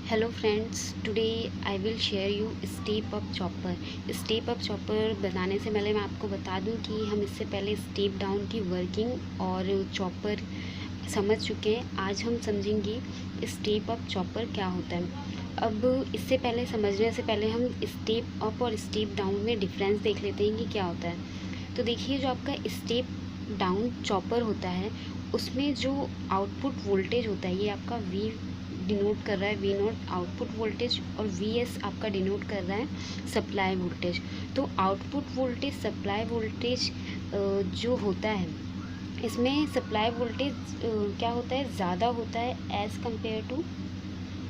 Hello friends, today I will share you step up chopper. Step up chopper बनाने से पहले मैं आपको बता दूं कि हम इससे पहले स्टेप डाउन की वर्किंग और चॉपर समझ चुके हैं। आज हम समझेंगे स्टेप अप चॉपर क्या होता है। अब इससे पहले समझने से पहले हम स्टेप अप और स्टेप डाउन में डिफरेंस देख लेते हैं कि क्या होता है। तो देखिए, जो आपका स्टेप डाउन चॉपर होता है उसमें जो आउटपुट वोल्टेज होता है ये आपका वी डिनोट कर रहा है, वी नॉट आउटपुट वोल्टेज, और वी एस आपका डिनोट कर रहा है सप्लाई वोल्टेज। तो आउटपुट वोल्टेज सप्लाई वोल्टेज जो होता है इसमें सप्लाई वोल्टेज क्या होता है, ज़्यादा होता है as compare to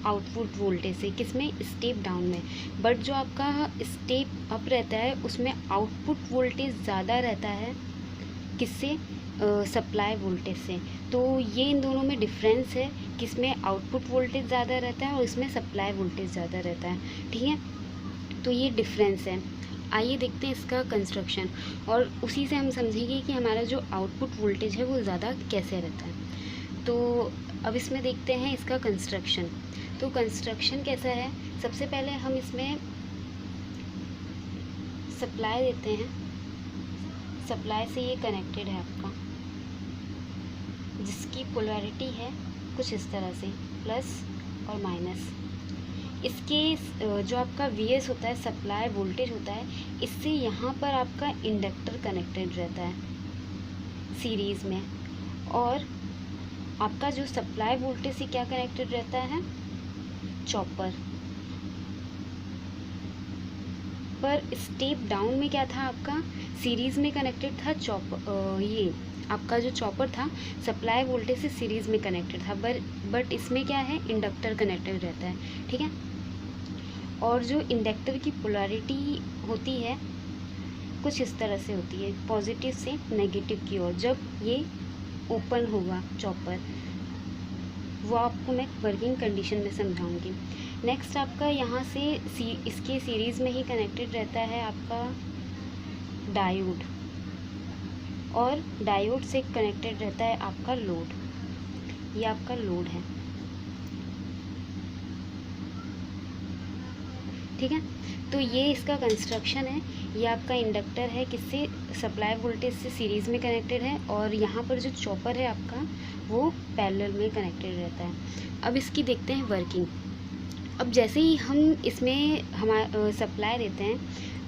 output voltage से। किसमें? स्टेप डाउन में। बट जो आपका स्टेप अप रहता है उसमें आउटपुट वोल्टेज ज़्यादा रहता है। किससे? सप्लाई वोल्टेज से। तो ये इन दोनों में डिफरेंस है, किसमें आउटपुट वोल्टेज ज़्यादा रहता है और इसमें सप्लाई वोल्टेज ज़्यादा रहता है। ठीक है, तो ये डिफरेंस है। आइए देखते हैं इसका कंस्ट्रक्शन, और उसी से हम समझेंगे कि हमारा जो आउटपुट वोल्टेज है वो ज़्यादा कैसे रहता है। तो अब इसमें देखते हैं इसका कंस्ट्रक्शन। तो कंस्ट्रक्शन कैसा है? सबसे पहले हम इसमें सप्लाई देते हैं। सप्लाई से ये कनेक्टेड है आपका, जिसकी पोलैरिटी है कुछ इस तरह से, प्लस और माइनस। इसके जो आपका वीएस होता है, सप्लाई वोल्टेज होता है, इससे यहाँ पर आपका इंडक्टर कनेक्टेड रहता है सीरीज़ में। और आपका जो सप्लाई वोल्टेज से क्या कनेक्टेड रहता है? चॉपर। पर स्टेप डाउन में क्या था आपका? सीरीज़ में कनेक्टेड था चॉपर। ये आपका जो चॉपर था सप्लाई वोल्टेज से सीरीज़ में कनेक्टेड था, बट इसमें क्या है, इंडक्टर कनेक्टेड रहता है। ठीक है, और जो इंडक्टर की पोलैरिटी होती है कुछ इस तरह से होती है, पॉजिटिव से नेगेटिव की ओर। जब ये ओपन होगा चॉपर, वो आपको मैं वर्किंग कंडीशन में समझाऊंगी। नेक्स्ट आपका यहाँ से इसके सीरीज़ में ही कनेक्टेड रहता है आपका डायोड, और डायोड से कनेक्टेड रहता है आपका लोड। ये आपका लोड है। ठीक है, तो ये इसका कंस्ट्रक्शन है। ये आपका इंडक्टर है, किससे? सप्लाई वोल्टेज से सीरीज़ में कनेक्टेड है, और यहाँ पर जो चॉपर है आपका वो पैरेलल में कनेक्टेड रहता है। अब इसकी देखते हैं वर्किंग। अब जैसे ही हम इसमें हमारा सप्लाई देते हैं,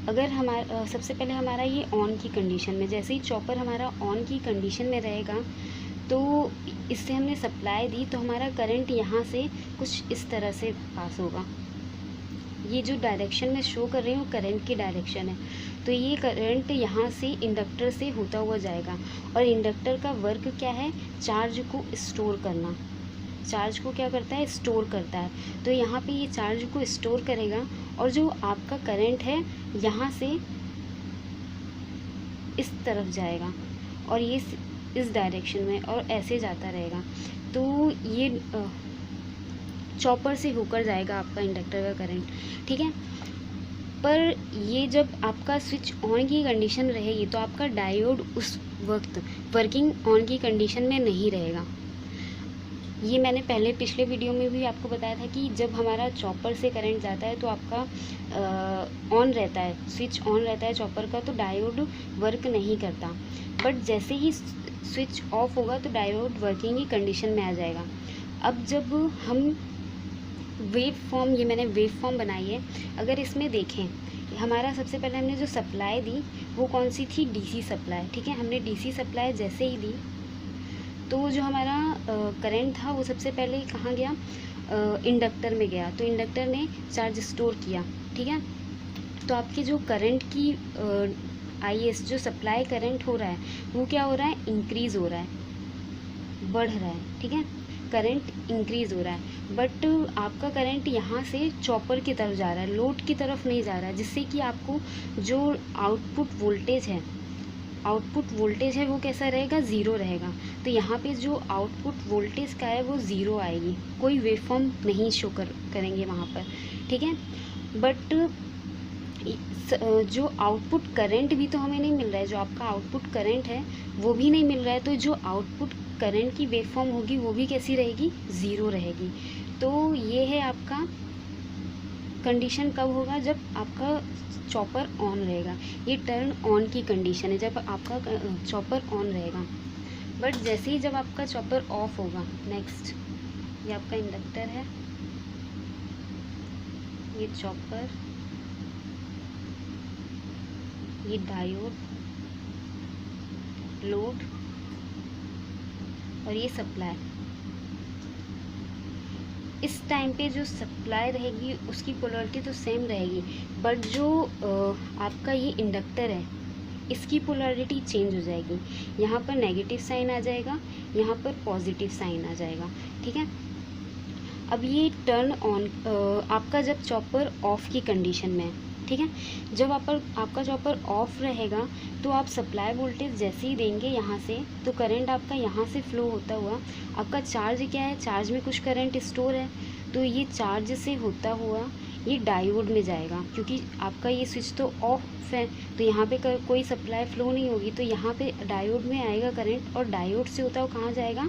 अगर हमारा सबसे पहले हमारा ये ऑन की कंडीशन में, जैसे ही चॉपर हमारा ऑन की कंडीशन में रहेगा तो इससे हमने सप्लाई दी, तो हमारा करंट यहाँ से कुछ इस तरह से पास होगा। ये जो डायरेक्शन में शो कर रही हूँ करंट की डायरेक्शन है। तो ये करंट यहाँ से इंडक्टर से होता हुआ जाएगा, और इंडक्टर का वर्क क्या है? चार्ज को स्टोर करना। चार्ज को क्या करता है? स्टोर करता है। तो यहाँ पे ये चार्ज को स्टोर करेगा, और जो आपका करंट है यहाँ से इस तरफ जाएगा, और ये इस डायरेक्शन में, और ऐसे जाता रहेगा। तो ये चॉपर से होकर जाएगा आपका इंडक्टर का करंट। ठीक है, पर ये जब आपका स्विच ऑन की कंडीशन रहेगी तो आपका डायोड उस वक्त वर्किंग ऑन की कंडीशन में नहीं रहेगा। ये मैंने पहले पिछले वीडियो में भी आपको बताया था कि जब हमारा चॉपर से करंट जाता है तो आपका ऑन रहता है, स्विच ऑन रहता है चॉपर का, तो डायोड वर्क नहीं करता। बट जैसे ही स्विच ऑफ होगा तो डायोड वर्किंग की कंडीशन में आ जाएगा। अब जब हम वेव फॉर्म, ये मैंने वेव फॉर्म बनाई है, अगर इसमें देखें, हमारा सबसे पहले हमने जो सप्लाई दी वो कौन सी थी? DC supply. ठीक है, हमने डीसी सप्लाई जैसे ही दी तो जो हमारा करंट था वो सबसे पहले कहाँ गया? इंडक्टर में गया। तो इंडक्टर ने चार्ज स्टोर किया। ठीक है, तो आपकी जो करंट की आईएस, जो सप्लाई करंट हो रहा है वो क्या हो रहा है? इंक्रीज़ हो रहा है, बढ़ रहा है। ठीक है, करंट इंक्रीज़ हो रहा है, बट आपका करंट यहाँ से चॉपर की तरफ जा रहा है, लोड की तरफ नहीं जा रहा है, जिससे कि आपको जो आउटपुट वोल्टेज है वो कैसा रहेगा? ज़ीरो रहेगा। तो यहाँ पे जो आउटपुट वोल्टेज का है वो ज़ीरो आएगी, कोई वेवफॉर्म नहीं शो करेंगे वहाँ पर। ठीक है, बट जो आउटपुट करंट भी तो हमें नहीं मिल रहा है, जो आपका आउटपुट करंट है वो भी नहीं मिल रहा है। तो जो आउटपुट करंट की वेवफॉर्म होगी वो भी कैसी रहेगी? ज़ीरो रहेगी। तो ये है आपका कंडीशन कब होगा, जब आपका चॉपर ऑन रहेगा। ये टर्न ऑन की कंडीशन है, जब आपका चॉपर ऑन रहेगा। बट जैसे ही जब आपका चॉपर ऑफ होगा, नेक्स्ट ये आपका इंडक्टर है, ये चॉपर, ये डायोड, लोड और ये सप्लाई। इस टाइम पे जो सप्लाई रहेगी उसकी पोलैरिटी तो सेम रहेगी, बट जो आपका ये इंडक्टर है इसकी पोलैरिटी चेंज हो जाएगी। यहाँ पर नेगेटिव साइन आ जाएगा, यहाँ पर पॉजिटिव साइन आ जाएगा। ठीक है, अब ये टर्न ऑन आपका जब चॉपर ऑफ की कंडीशन में है। ठीक है, जब आपका चॉपर ऑफ रहेगा तो आप सप्लाई वोल्टेज जैसे ही देंगे यहाँ से, तो करंट आपका यहाँ से फ्लो होता हुआ, आपका चार्ज क्या है, चार्ज में कुछ करंट स्टोर है, तो ये चार्ज से होता हुआ ये डायोड में जाएगा। क्योंकि आपका ये स्विच तो ऑफ है, तो यहाँ पे कोई सप्लाई फ्लो नहीं होगी, तो यहाँ पे डायोड में आएगा करंट, और डायोड से होता हुआ कहाँ जाएगा,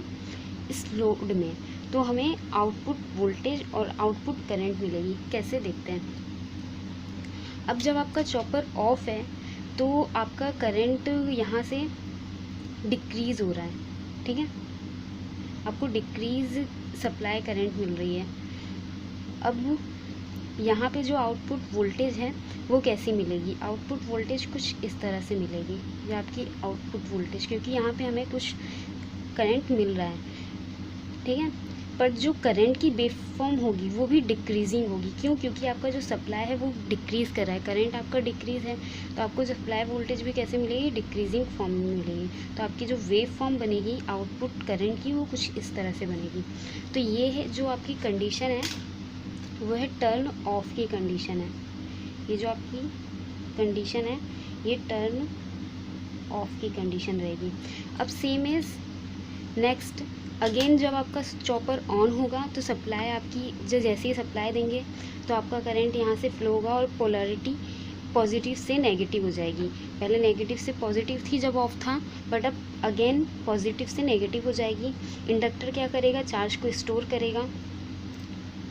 इस लोड में। तो हमें आउटपुट वोल्टेज और आउटपुट करंट मिलेगी। कैसे देखते हैं। अब जब आपका चॉपर ऑफ है तो आपका करंट यहाँ से डिक्रीज़ हो रहा है। ठीक है, आपको डिक्रीज़ सप्लाई करंट मिल रही है। अब यहाँ पे जो आउटपुट वोल्टेज है वो कैसी मिलेगी, आउटपुट वोल्टेज कुछ इस तरह से मिलेगी। ये आपकी आउटपुट वोल्टेज, क्योंकि यहाँ पे हमें कुछ करंट मिल रहा है। ठीक है, पर जो करंट की वेव फॉर्म होगी वो भी डिक्रीजिंग होगी। क्यों, क्योंकि आपका जो सप्लाई है वो डिक्रीज़ कर रहा है, करंट आपका डिक्रीज़ है, तो आपको सप्लाई वोल्टेज भी कैसे मिलेगी, डिक्रीजिंग फॉर्म में मिलेगी। तो आपकी जो वेव फॉर्म बनेगी आउटपुट करंट की, वो कुछ इस तरह से बनेगी। तो ये है जो आपकी कंडीशन है, वो है टर्न ऑफ की कंडीशन है। ये जो आपकी कंडीशन है ये टर्न ऑफ की कंडीशन रहेगी। अब सेम इज़ नेक्स्ट अगेन, जब आपका चॉपर ऑन होगा तो सप्लाई आपकी, जो जैसे ही सप्लाई देंगे तो आपका करंट यहाँ से फ्लो होगा और पोलैरिटी पॉजिटिव से नेगेटिव हो जाएगी। पहले नेगेटिव से पॉजिटिव थी जब ऑफ था, बट अब अगेन पॉजिटिव से नेगेटिव हो जाएगी। इंडक्टर क्या करेगा, चार्ज को स्टोर करेगा,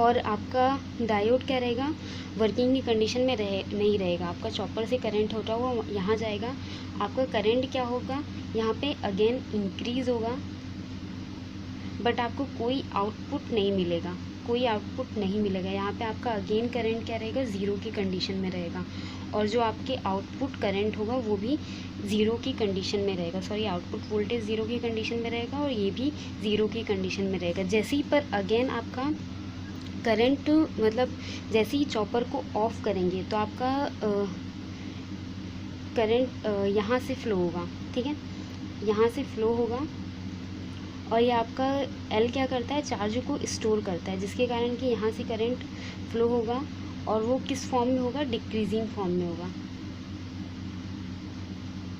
और आपका डायोड क्या रहेगा, वर्किंग की कंडीशन में नहीं रहेगा। आपका चॉपर से करंट होता हुआ यहाँ जाएगा, आपका करंट क्या होगा, यहाँ पे अगेन इंक्रीज़ होगा, बट आपको कोई आउटपुट नहीं मिलेगा, कोई आउटपुट नहीं मिलेगा। यहाँ पे आपका अगेन करंट क्या रहेगा, ज़ीरो की कंडीशन में रहेगा, और जो आपके आउटपुट करंट होगा वो भी ज़ीरो की कंडीशन में रहेगा। सॉरी, आउटपुट वोल्टेज ज़ीरो की कंडीशन में रहेगा और ये भी ज़ीरो की कंडीशन में रहेगा। जैसे ही पर अगेन आपका करंट, मतलब जैसे ही चॉपर को ऑफ करेंगे तो आपका करंट यहाँ से फ़्लो होगा। ठीक है, यहाँ से फ़्लो होगा, और ये आपका एल क्या करता है, चार्ज को स्टोर करता है, जिसके कारण कि यहाँ से करंट फ्लो होगा, और वो किस फॉर्म में होगा, डिक्रीजिंग फॉर्म में होगा।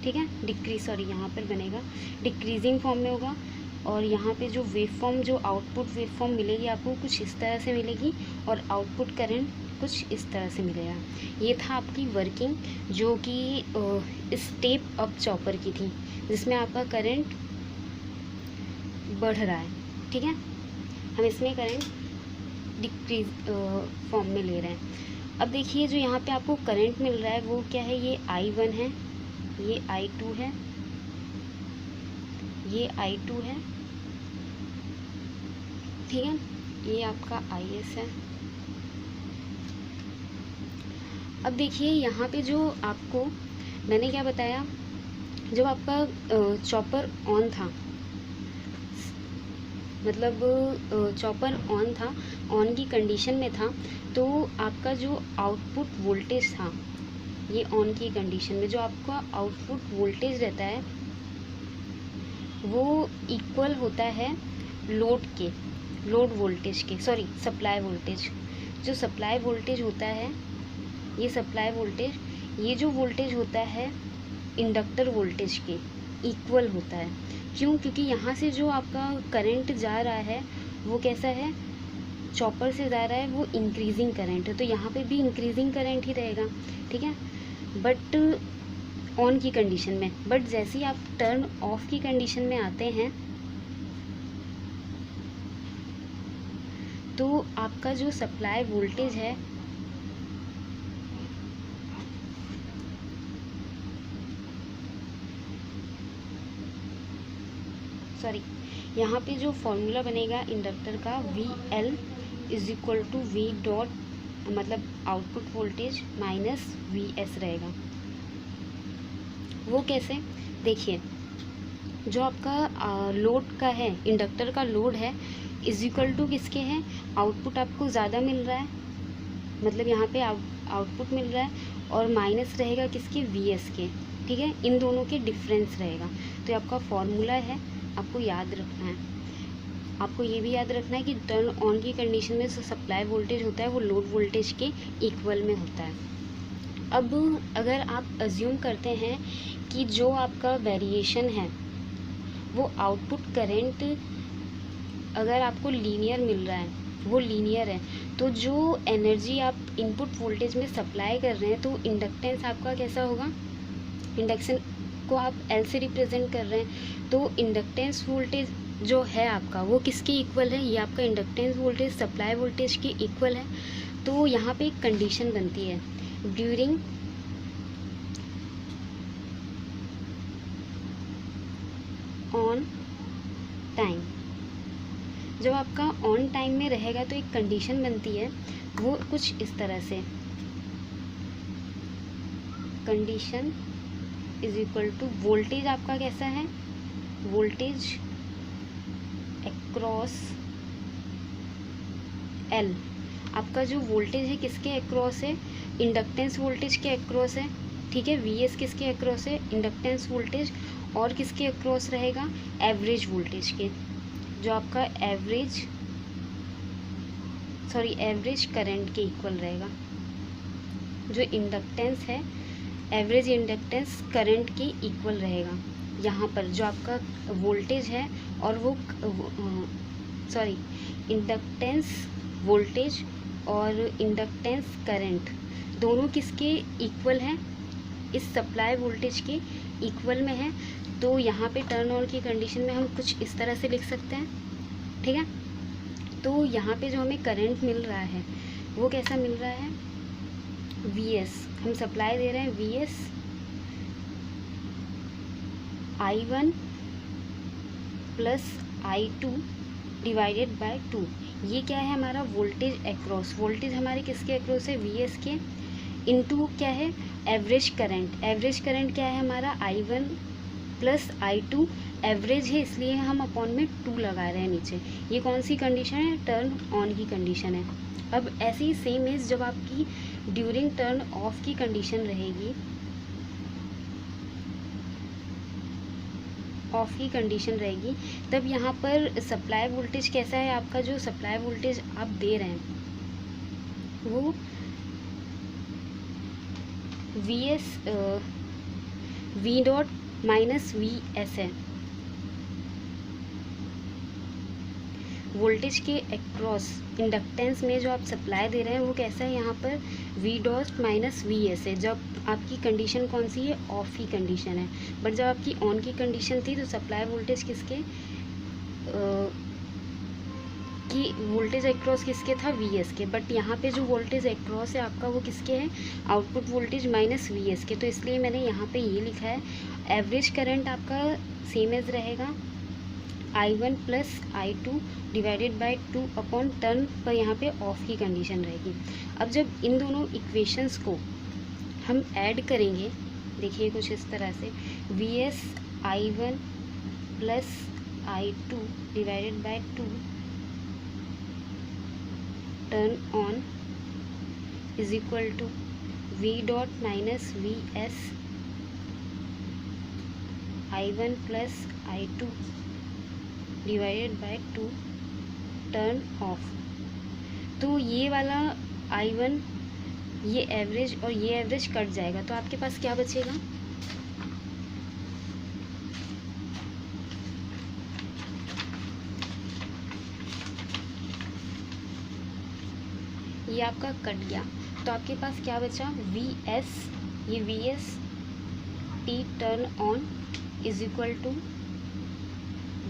ठीक है, यहाँ पर बनेगा डिक्रीजिंग फॉर्म में होगा, और यहाँ पे जो वेव फॉर्म, जो आउटपुट वेव फॉर्म मिलेगी आपको कुछ इस तरह से मिलेगी, और आउटपुट करंट कुछ इस तरह से मिलेगा। ये था आपकी वर्किंग, जो कि स्टेप अप चॉपर की थी, जिसमें आपका करंट बढ़ रहा है। ठीक है, हम इसमें करंट डिक्रीज फॉर्म में ले रहे हैं। अब देखिए, जो यहाँ पे आपको करंट मिल रहा है वो क्या है, ये I1 है, ये I2 है, ये I2 है। ठीक है, ये आपका IS है। अब देखिए यहाँ पे जो आपको मैंने क्या बताया, जब आपका चॉपर ऑन था, मतलब चॉपर ऑन था, ऑन की कंडीशन में था, तो आपका जो आउटपुट वोल्टेज था, ये ऑन की कंडीशन में जो आपका आउटपुट वोल्टेज रहता है वो इक्वल होता है लोड वोल्टेज के, सॉरी सप्लाई वोल्टेज। जो सप्लाई वोल्टेज होता है, ये सप्लाई वोल्टेज, ये जो वोल्टेज होता है इंडक्टर वोल्टेज के इक्वल होता है। क्यों, क्योंकि यहाँ से जो आपका करंट जा रहा है वो कैसा है, चॉपर से जा रहा है, वो इंक्रीजिंग करंट है, तो यहाँ पे भी इंक्रीजिंग करंट ही रहेगा। ठीक है, बट ऑन की कंडीशन में। बट जैसे ही आप टर्न ऑफ की कंडीशन में आते हैं तो आपका जो सप्लाई वोल्टेज है यहाँ पे जो फॉर्मूला बनेगा इंडक्टर का VL is equal to V dot मतलब आउटपुट वोल्टेज माइनस VS रहेगा। वो कैसे, देखिए जो आपका लोड का है, इंडक्टर का लोड है इज इक्वल टू किसके है, आउटपुट आपको ज़्यादा मिल रहा है, मतलब यहाँ पे आउटपुट मिल रहा है, और माइनस रहेगा किसके, VS के, ठीक है, इन दोनों के डिफरेंस रहेगा। तो ये आपका फॉर्मूला है, आपको याद रखना है। आपको ये भी याद रखना है कि टर्न ऑन की कंडीशन में जो सप्लाई वोल्टेज होता है वो लोड वोल्टेज के इक्वल में होता है। अब अगर आप अज्यूम करते हैं कि जो आपका वेरिएशन है वो आउटपुट करंट अगर आपको लीनियर मिल रहा है, वो लीनियर है, तो जो एनर्जी आप इनपुट वोल्टेज में सप्लाई कर रहे हैं तो इंडक्टेंस आपका कैसा होगा, इंडक्शन को आप L से रिप्रेजेंट कर रहे हैं, तो इंडक्टेंस वोल्टेज जो है आपका वो किसके इक्वल है, ये आपका इंडक्टेंस वोल्टेज सप्लाई वोल्टेज के इक्वल है। तो यहाँ पे एक कंडीशन बनती है, ड्यूरिंग ऑन टाइम, जब आपका ऑन टाइम में रहेगा तो एक कंडीशन बनती है, वो कुछ इस तरह से, condition is equal to voltage आपका कैसा है, वोल्टेज अक्रॉस L, आपका जो वोल्टेज है किसके अक्रॉस है, इंडक्टेंस वोल्टेज के अक्रॉस है, ठीक है, VS किसके अक्रॉस है, इंडक्टेंस वोल्टेज, और किसके अक्रॉस रहेगा, एवरेज वोल्टेज के, जो आपका एवरेज करंट के इक्वल रहेगा। जो इंडक्टेंस है एवरेज इंडक्टेंस करंट के इक्वल रहेगा। यहाँ पर जो आपका वोल्टेज है और वो इंडक्टेंस वोल्टेज और इंडक्टेंस करंट दोनों किसके इक्वल हैं, इस सप्लाई वोल्टेज के इक्वल में है। तो यहाँ पे टर्न ऑन की कंडीशन में हम कुछ इस तरह से लिख सकते हैं, ठीक है। तो यहाँ पे जो हमें करंट मिल रहा है वो कैसा मिल रहा है, VS, हम सप्लाई दे रहे हैं VS I1 plus I2 divided by 2। ये क्या है हमारा वोल्टेज अक्रॉस, वोल्टेज हमारे किसके अक्रॉस है, VS के, इनटू क्या है, एवरेज करंट, एवरेज करंट क्या है हमारा I1 प्लस I2, एवरेज है इसलिए हम अपॉन में 2 लगा रहे हैं नीचे। ये कौन सी कंडीशन है, टर्न ऑन की कंडीशन है। अब ऐसे ही सेम इज जब आपकी ड्यूरिंग टर्न ऑफ की कंडीशन रहेगी, ऑफ की कंडीशन रहेगी, तब यहाँ पर सप्लाई वोल्टेज कैसा है, आपका जो सप्लाई वोल्टेज आप दे रहे हैं वो V डॉट माइनस VS है। वोल्टेज के अक्रॉस इंडक्टेंस में जो आप सप्लाई दे रहे हैं वो कैसा है, यहाँ पर V डॉट माइनस VS है। जब आपकी कंडीशन कौन सी है, ऑफ की कंडीशन है, बट जब आपकी ऑन की कंडीशन थी तो सप्लाई वोल्टेज किसके कि वोल्टेज अक्रॉस किसके था, VS के, बट यहाँ पे जो वोल्टेज अक्रॉस है आपका वो किसके है, आउटपुट वोल्टेज माइनस VS के। तो इसलिए मैंने यहाँ पे ये लिखा है, एवरेज करंट आपका सेम एज रहेगा I1 plus I2 divided by 2 upon turn पर यहाँ पे ऑफ की कंडीशन रहेगी। अब जब इन दोनों इक्वेशंस को हम ऐड करेंगे, देखिए कुछ इस तरह से, VS I1 plus I2 divided by 2 turn on is equal to V dot minus VS I1 plus I2 divided by 2 turn off. तो ये वाला I1, ये एवरेज और ये एवरेज कट जाएगा, तो आपके पास क्या बचेगा, ये आपका कट गया, तो आपके पास क्या बचा, VS, ये VS T turn on is equal to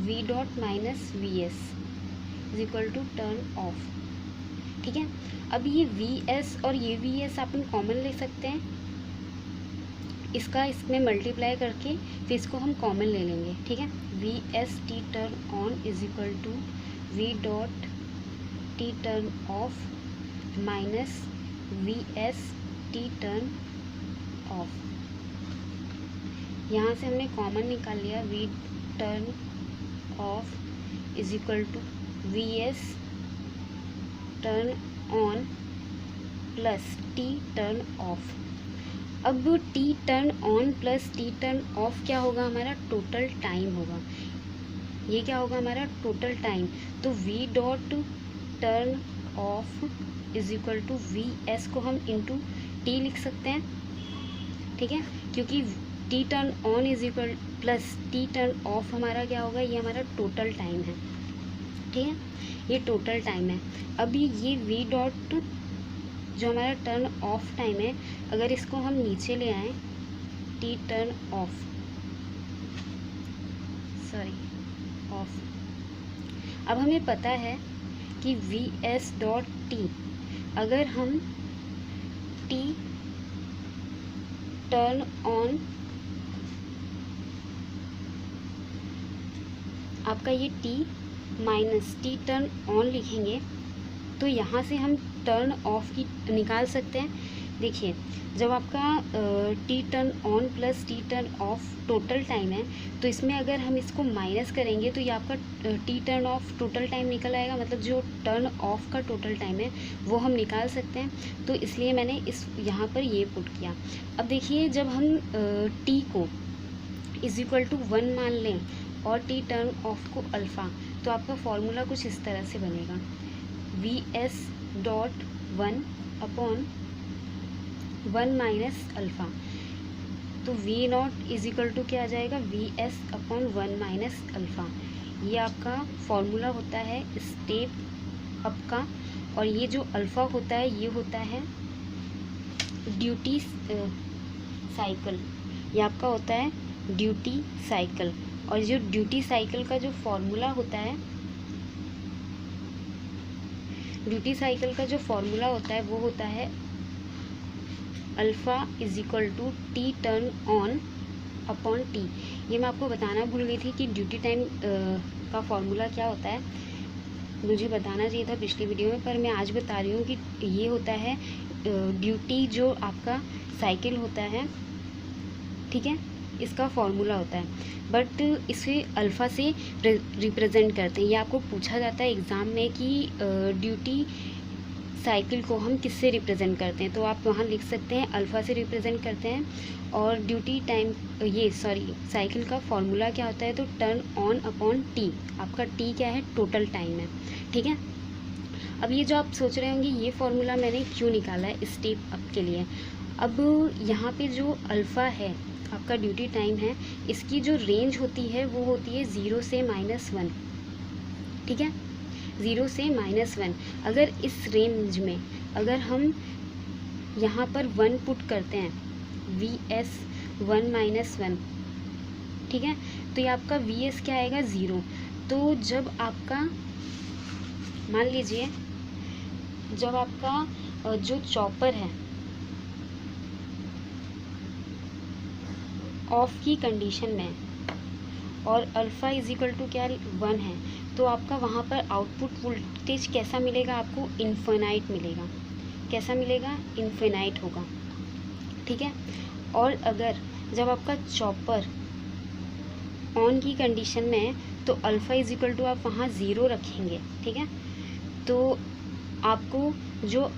V dot minus VS is equal to turn off. ठीक है। अब ये VS और ये VS अपन कॉमन ले सकते हैं, इसका इसमें मल्टीप्लाई करके फिर इसको हम कॉमन ले लेंगे, ठीक है। VST turn on is equal to V.T turn off minus VST turn off. यहाँ से हमने कॉमन निकाल लिया, V turn off is equal to VS turn on plus T turn off. अब T turn on plus T turn off क्या होगा, हमारा total time होगा। ये क्या होगा, हमारा टोटल टाइम। तो V dot turn off is equal to VS को हम इंटू T लिख सकते हैं, ठीक है, क्योंकि T turn on is equal plus T turn off हमारा क्या होगा, ये हमारा टोटल टाइम है, ठीक है, ये टोटल टाइम है। अभी ये V डॉट जो हमारा टर्न ऑफ टाइम है, अगर इसको हम नीचे ले आए, T turn off, sorry of. अब हमें पता है कि VS डॉट T, अगर हम T टर्न ऑन, आपका ये T minus T turn on लिखेंगे तो यहाँ से हम टर्न ऑफ की निकाल सकते हैं। देखिए, जब आपका T turn on plus T turn off total time है, तो इसमें अगर हम इसको माइनस करेंगे तो ये आपका T turn off total time निकल आएगा, मतलब जो टर्न ऑफ का टोटल टाइम है वो हम निकाल सकते हैं। तो इसलिए मैंने इस यहाँ पर ये पुट किया। अब देखिए, जब हम T को इज इक्वल टू 1 मान लें और T टर्न ऑफ को अल्फ़ा, तो आपका फॉर्मूला कुछ इस तरह से बनेगा, VS dot 1 upon 1 minus alpha. तो V not is equal to क्या आ जाएगा, VS अपॉन 1 माइनस अल्फ़ा। ये आपका फॉर्मूला होता है स्टेप अप का, और ये जो अल्फ़ा होता है ये होता है ड्यूटी साइकिल, ये आपका होता है ड्यूटी साइकिल। और जो ड्यूटी साइकिल का जो फॉर्मूला होता है, ड्यूटी साइकिल का जो फॉर्मूला होता है वो होता है alpha is equal to T turn on upon T। ये मैं आपको बताना भूल गई थी कि ड्यूटी टाइम का फॉर्मूला क्या होता है, मुझे बताना चाहिए था पिछली वीडियो में, पर मैं आज बता रही हूँ कि ये होता है ड्यूटी जो आपका साइकिल होता है, ठीक है, इसका फॉर्मूला होता है। बट इसे अल्फ़ा से रिप्रेजेंट करते हैं। ये आपको पूछा जाता है एग्ज़ाम में कि ड्यूटी साइकिल को हम किससे रिप्रेजेंट करते हैं, तो आप वहाँ लिख सकते हैं अल्फ़ा से रिप्रेजेंट करते हैं। और ड्यूटी टाइम साइकिल का फॉर्मूला क्या होता है, तो टर्न ऑन अपॉन T। आपका T क्या है, टोटल टाइम है, ठीक है। अब ये जो आप सोच रहे होंगे ये फॉर्मूला मैंने क्यों निकाला है स्टेप अप के लिए। अब यहाँ पे जो अल्फ़ा है आपका ड्यूटी टाइम है, इसकी जो रेंज होती है वो होती है 0 से -1, ठीक है, 0 से -1। अगर इस रेंज में अगर हम यहाँ पर 1 पुट करते हैं, VS 1 -1, ठीक है, तो ये आपका VS क्या आएगा, 0। तो जब आपका मान लीजिए, जब आपका जो चॉपर है ऑफ की कंडीशन में और अल्फ़ा इज इक्वल टू क्या 1 है, तो आपका वहाँ पर आउटपुट वोल्टेज कैसा मिलेगा, आपको इन्फिनाइट मिलेगा। कैसा मिलेगा, इन्फिनाइट होगा, ठीक है। और अगर जब आपका चॉपर ऑन की कंडीशन में है तो अल्फ़ा इज इक्वल टू आप वहाँ 0 रखेंगे, ठीक है, तो आपको जो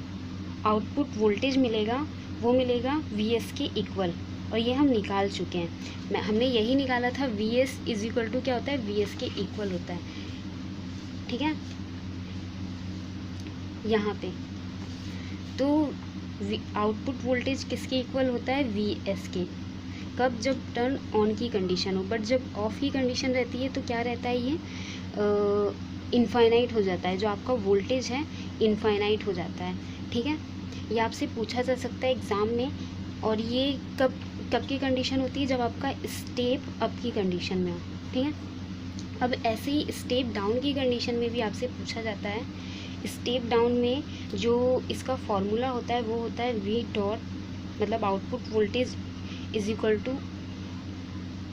आउटपुट वोल्टेज मिलेगा वो मिलेगा VS के इक्वल। और ये हम निकाल चुके हैं, हमने यही निकाला था, VS इज इक्वल टू क्या होता है, VS के इक्वल होता है, ठीक है, यहाँ पे। तो आउटपुट वोल्टेज किसके इक्वल होता है, VS के। कब, जब टर्न ऑन की कंडीशन हो। बट जब ऑफ की कंडीशन रहती है तो क्या रहता है, ये इनफाइनाइट हो जाता है, जो आपका वोल्टेज है इनफाइनाइट हो जाता है, ठीक है। ये आपसे पूछा जा सकता है एग्ज़ाम में। और ये कब की कंडीशन होती है, जब आपका स्टेप अप की कंडीशन में हो, ठीक है। अब ऐसे ही स्टेप डाउन की कंडीशन में भी आपसे पूछा जाता है स्टेप डाउन में जो इसका फॉर्मूला होता है वो होता है वी डॉट, मतलब output voltage is equal to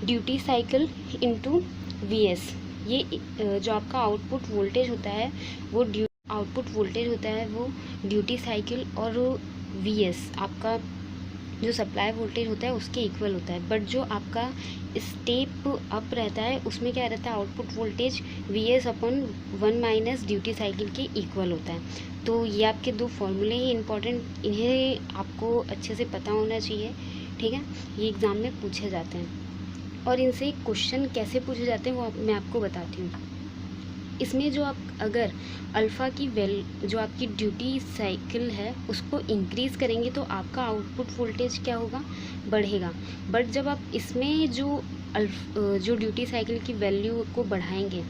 duty cycle into V S. ये जो आपका आउटपुट वोल्टेज होता है वो ड्यूटी साइकिल और वी एस आपका जो सप्लाई वोल्टेज होता है उसके इक्वल होता है। बट जो आपका स्टेप अप रहता है उसमें क्या रहता है, output voltage V S upon 1 minus duty cycle के इक्वल होता है। तो ये आपके दो फॉर्मूले ही इंपॉर्टेंट, इन्हें आपको अच्छे से पता होना चाहिए, ठीक है। ये एग्ज़ाम में पूछे जाते हैं और इनसे क्वेश्चन कैसे पूछे जाते हैं वो मैं आपको बताती हूँ। इसमें जो आप अगर अल्फ़ा की जो आपकी ड्यूटी साइकिल है उसको इंक्रीज़ करेंगे तो आपका आउटपुट वोल्टेज क्या होगा, बढ़ेगा। बट जब आप इसमें जो ड्यूटी साइकिल की वैल्यू को बढ़ाएंगे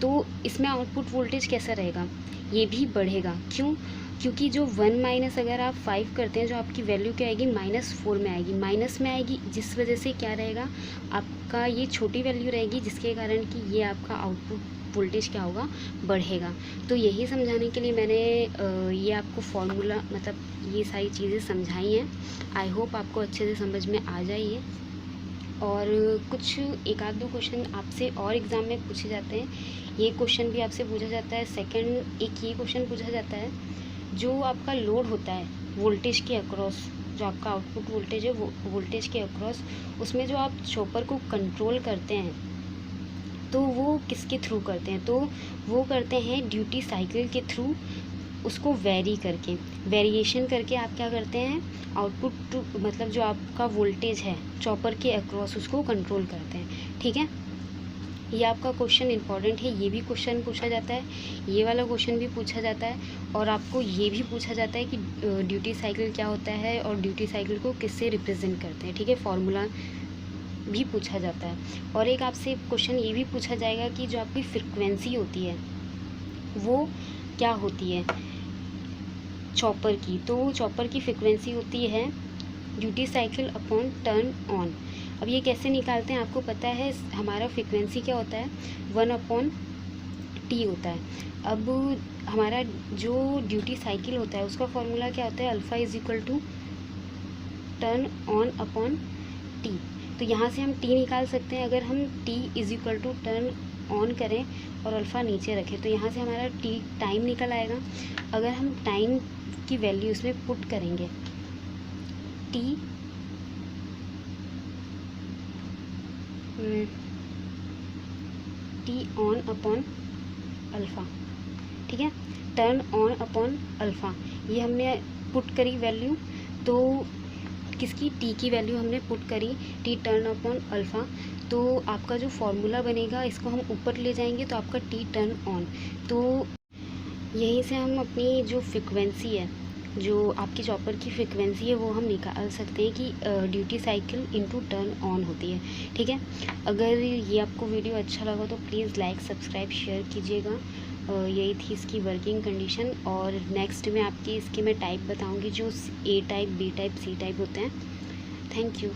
तो इसमें आउटपुट वोल्टेज कैसा रहेगा, ये भी बढ़ेगा। क्यों? क्योंकि जो 1 माइनस अगर आप 5 करते हैं जो आपकी वैल्यू क्या आएगी, -4 में आएगी, माइनस में आएगी, जिस वजह से क्या रहेगा आपका ये छोटी वैल्यू रहेगी, जिसके कारण कि ये आपका आउटपुट वोल्टेज क्या होगा, बढ़ेगा। तो यही समझाने के लिए मैंने ये आपको फॉर्मूला मतलब ये सारी चीज़ें समझाई हैं। आई होप आपको अच्छे से समझ में आ जाइए। और कुछ एक आध दो क्वेश्चन आपसे और एग्ज़ाम में पूछे जाते हैं। ये क्वेश्चन भी आपसे पूछा जाता है। सेकंड एक ये क्वेश्चन पूछा जाता है, जो आपका लोड होता है वोल्टेज के अक्रॉस, जो आपका आउटपुट वोल्टेज है वो वोल्टेज के अक्रॉस, उसमें जो आप चॉपर को कंट्रोल करते हैं तो वो किसके थ्रू करते हैं, तो वो करते हैं ड्यूटी साइकिल के थ्रू, उसको वेरी करके, वेरिएशन करके आप क्या करते हैं, आउटपुट मतलब जो आपका वोल्टेज है चॉपर के अक्रॉस उसको कंट्रोल करते हैं, ठीक है। ये आपका क्वेश्चन इंपॉर्टेंट है, ये भी क्वेश्चन पूछा जाता है, ये वाला क्वेश्चन भी पूछा जाता है, और आपको ये भी पूछा जाता है कि ड्यूटी साइकिल क्या होता है और ड्यूटी साइकिल को किससे रिप्रेजेंट करते हैं, ठीक है। फॉर्मूला भी पूछा जाता है। और एक आपसे क्वेश्चन ये भी पूछा जाएगा कि जो आपकी फ्रिक्वेंसी होती है वो क्या होती है चॉपर की, तो चॉपर की फ्रिक्वेंसी होती है duty cycle upon turn on. अब ये कैसे निकालते हैं, आपको पता है हमारा फ्रिक्वेंसी क्या होता है, 1/T होता है। अब हमारा जो ड्यूटी साइकिल होता है उसका फॉर्मूला क्या होता है, alpha is equal to turn on upon T. तो यहाँ से हम टी निकाल सकते हैं। अगर हम T is equal to turn on करें और अल्फ़ा नीचे रखें तो यहाँ से हमारा टी टाइम निकल आएगा। अगर हम टाइम की वैल्यू इसमें पुट करेंगे, टी ऑन अपॉन अल्फ़ा, ठीक है, टर्न ऑन अपॉन अल्फ़ा, ये हमने पुट करी वैल्यू, तो किसकी, टी की वैल्यू हमने पुट करी, टी टर्न अपॉन अल्फ़ा, तो आपका जो फॉर्मूला बनेगा इसको हम ऊपर ले जाएंगे तो आपका टी टर्न ऑन। तो यहीं से हम अपनी जो फ्रिक्वेंसी है, जो आपकी चॉपर की फ्रिक्वेंसी है वो हम निकाल सकते हैं कि duty cycle into turn on होती है, ठीक है। अगर ये आपको वीडियो अच्छा लगा तो प्लीज़ लाइक सब्सक्राइब शेयर कीजिएगा। यही थी इसकी वर्किंग कंडीशन, और नेक्स्ट में आपकी इसके मैं टाइप बताऊंगी, जो A type, B type, C type होते हैं। Thank you.